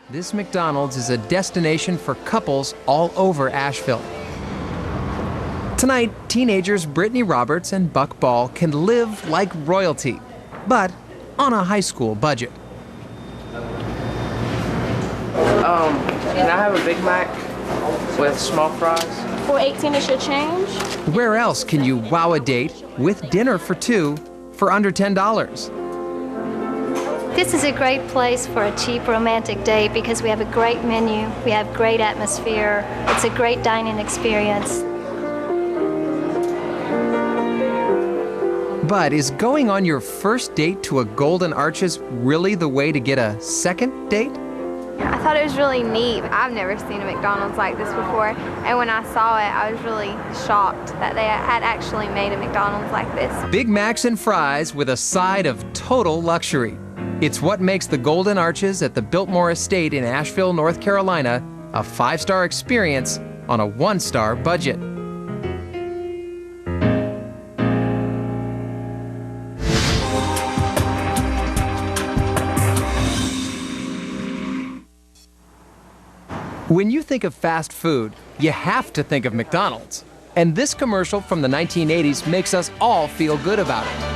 this McDonald's is a destination for couples all over Asheville. Tonight, teenagers Brittany Roberts and Buck Ball can live like royalty, but on a high school budget. Can I have a Big Mac with small fries? For 18 is your change. Where else can you wow a date with dinner for two for under $10? This is a great place for a cheap romantic date because we have a great menu, we have great atmosphere, it's a great dining experience. But is going on your first date to a Golden Arches really the way to get a second date? I thought it was really neat. I've never seen a McDonald's like this before, and when I saw it, I was really shocked that they had actually made a McDonald's like this. Big Macs and fries with a side of total luxury. It's what makes the Golden Arches at the Biltmore Estate in Asheville, North Carolina, a 5-star experience on a 1-star budget. When you think of fast food, you have to think of McDonald's. And this commercial from the 1980s makes us all feel good about it.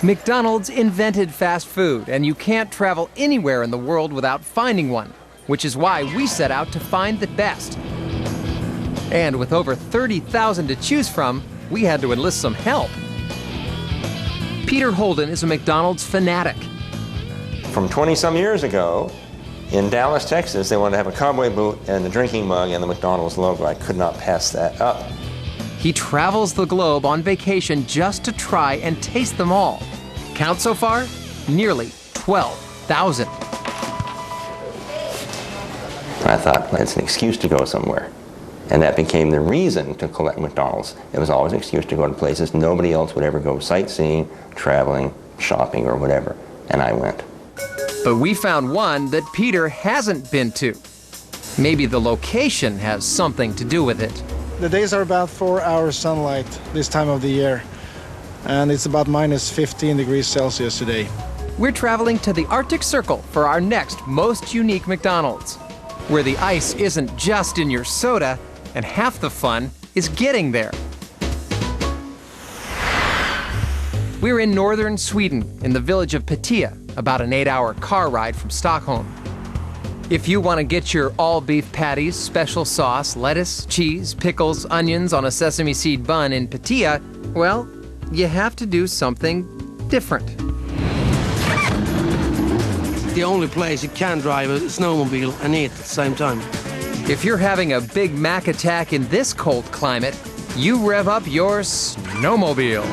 McDonald's invented fast food, and you can't travel anywhere in the world without finding one, which is why we set out to find the best. And with over 30,000 to choose from, we had to enlist some help. Peter Holden is a McDonald's fanatic. From 20-some years ago, in Dallas, Texas, they wanted to have a cowboy boot and a drinking mug and the McDonald's logo. I could not pass that up. He travels the globe on vacation just to try and taste them all. Count so far? Nearly 12,000. I thought, it's an excuse to go somewhere. And that became the reason to collect McDonald's. It was always an excuse to go to places nobody else would ever go sightseeing, traveling, shopping, or whatever. And I went. But we found one that Peter hasn't been to. Maybe the location has something to do with it. The days are about 4 hours sunlight this time of the year, and it's about minus 15 degrees Celsius today. We're traveling to the Arctic Circle for our next most unique McDonald's, where the ice isn't just in your soda, and half the fun is getting there. We're in northern Sweden, in the village of Petia, about an 8-hour car ride from Stockholm. If you want to get your all-beef patties, special sauce, lettuce, cheese, pickles, onions on a sesame seed bun in Petia, well, you have to do something different. The only place you can drive a snowmobile and eat at the same time. If you're having a Big Mac attack in this cold climate, you rev up your snowmobile.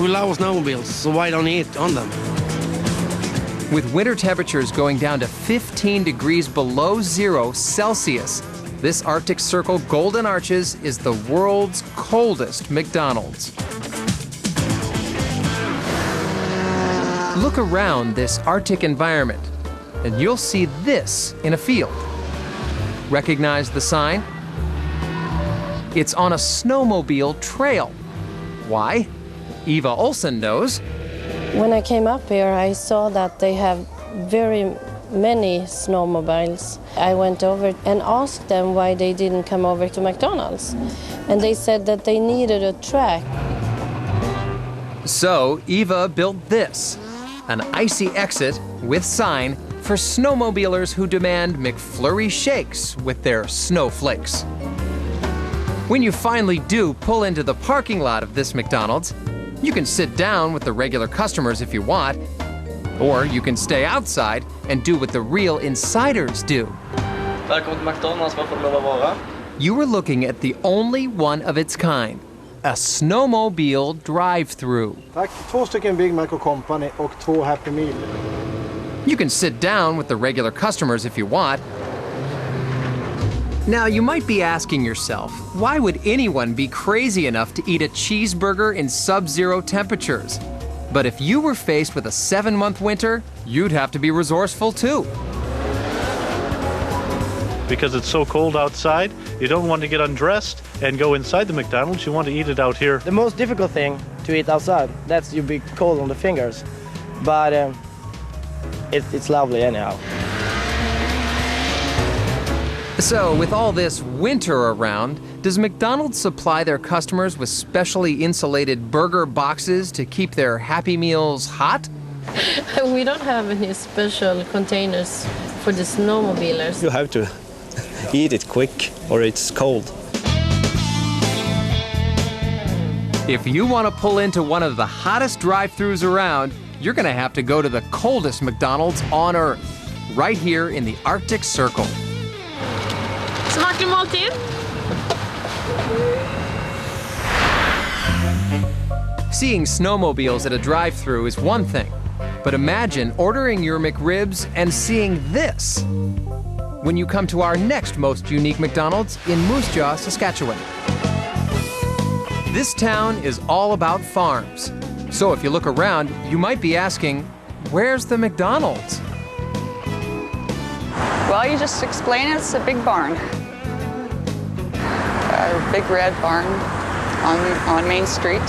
We love snowmobiles, so why don't you eat on them? With winter temperatures going down to 15 degrees below 0 Celsius, this Arctic Circle Golden Arches is the world's coldest McDonald's. Look around this Arctic environment, and you'll see this in a field. Recognize the sign? It's on a snowmobile trail. Why? Eva Olsen knows. When I came up here, I saw that they have very many snowmobiles. I went over and asked them why they didn't come over to McDonald's. And they said that they needed a track. So Eva built this, an icy exit with sign for snowmobilers who demand McFlurry shakes with their snowflakes. When you finally do pull into the parking lot of this McDonald's, you can sit down with the regular customers if you want, or you can stay outside and do what the real insiders do. Välkommen till McDonald's, vad får det lov att vara? You were looking at the only one of its kind, a snowmobile drive-through. Tack, 2 stycken Big Mac och Company och 2 Happy Meal. You can sit down with the regular customers if you want, Now, you might be asking yourself, why would anyone be crazy enough to eat a cheeseburger in sub-zero temperatures? But if you were faced with a 7-month winter, you'd have to be resourceful too. Because it's so cold outside, you don't want to get undressed and go inside the McDonald's. You want to eat it out here. The most difficult thing to eat outside, that's you be cold on the fingers. But it's lovely anyhow. So, with all this winter around, does McDonald's supply their customers with specially insulated burger boxes to keep their Happy Meals hot? We don't have any special containers for the snowmobilers. You have to eat it quick or it's cold. If you want to pull into one of the hottest drive-thrus around, you're going to have to go to the coldest McDonald's on Earth, right here in the Arctic Circle. Smaklig måltid. Seeing snowmobiles at a drive-thru is one thing, but imagine ordering your McRibs and seeing this when you come to our next most unique McDonald's in Moose Jaw, Saskatchewan. This town is all about farms, so if you look around, you might be asking, where's the McDonald's? Well, you just explain it's a big barn. A big red barn on Main Street.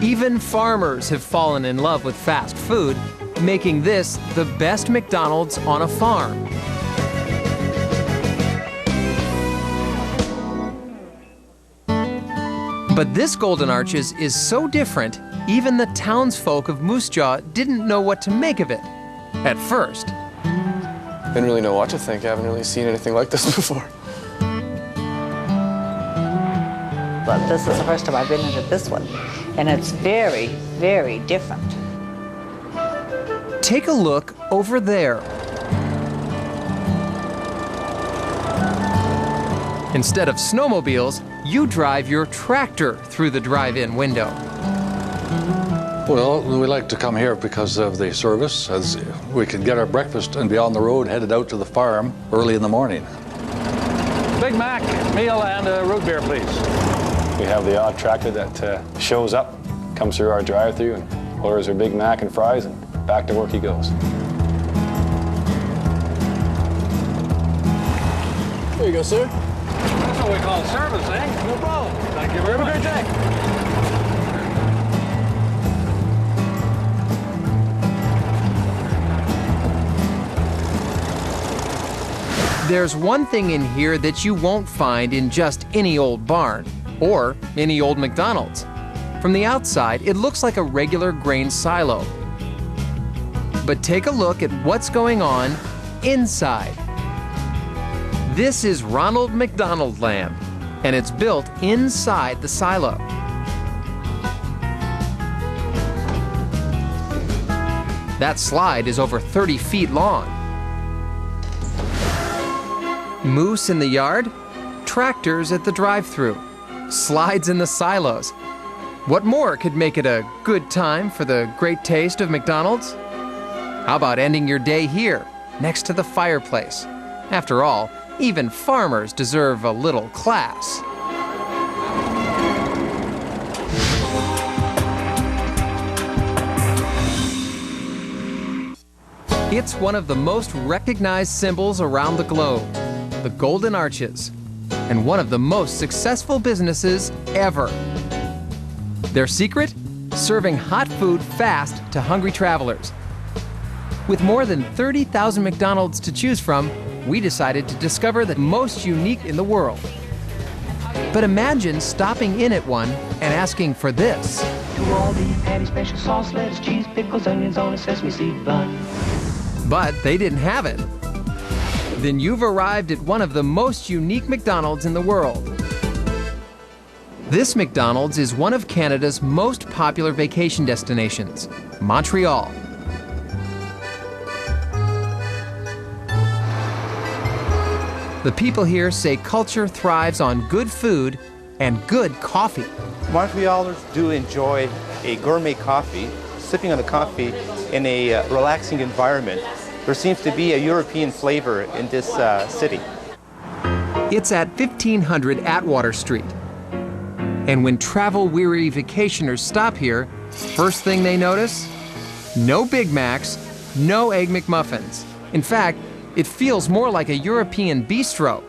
Even farmers have fallen in love with fast food, making this the best McDonald's on a farm. But this Golden Arches is so different, even the townsfolk of Moose Jaw didn't know what to make of it at first. Didn't really know what to think. I haven't really seen anything like this before. But this is the first time I've been into this one, and it's very, very different. Take a look over there. Instead of snowmobiles, you drive your tractor through the drive-in window. Well, we like to come here because of the service, as we can get our breakfast and be on the road headed out to the farm early in the morning. Big Mac, meal, and a root beer, please. We have the odd tractor that shows up, comes through our drive-thru and orders our Big Mac and fries, and back to work he goes. There you go, sir. That's what we call service, eh? No problem. Thank you very much. Have a great day. There's one thing in here that you won't find in just any old barn or any old McDonald's. From the outside, it looks like a regular grain silo. But take a look at what's going on inside. This is Ronald McDonald Land, and it's built inside the silo. That slide is over 30 feet long. Moose in the yard, tractors at the drive-thru, slides in the silos. What more could make it a good time for the great taste of McDonald's? How about ending your day here, next to the fireplace? After all, even farmers deserve a little class. It's one of the most recognized symbols around the globe, the Golden Arches, and one of the most successful businesses ever. Their secret? Serving hot food fast to hungry travelers. With more than 30,000 McDonald's to choose from, we decided to discover the most unique in the world. But imagine stopping in at one and asking for this. To all beef patty, special sauce, lettuce, cheese, pickles, onions on a sesame seed bun. But they didn't have it. Then you've arrived at one of the most unique McDonald's in the world. This McDonald's is one of Canada's most popular vacation destinations, Montreal. The people here say culture thrives on good food and good coffee. Montrealers do enjoy a gourmet coffee, sipping on the coffee in a relaxing environment there seems to be a European flavor in this city. It's at 1500 Atwater Street. And when travel-weary vacationers stop here, first thing they notice? No Big Macs, no Egg McMuffins. In fact, it feels more like a European bistro.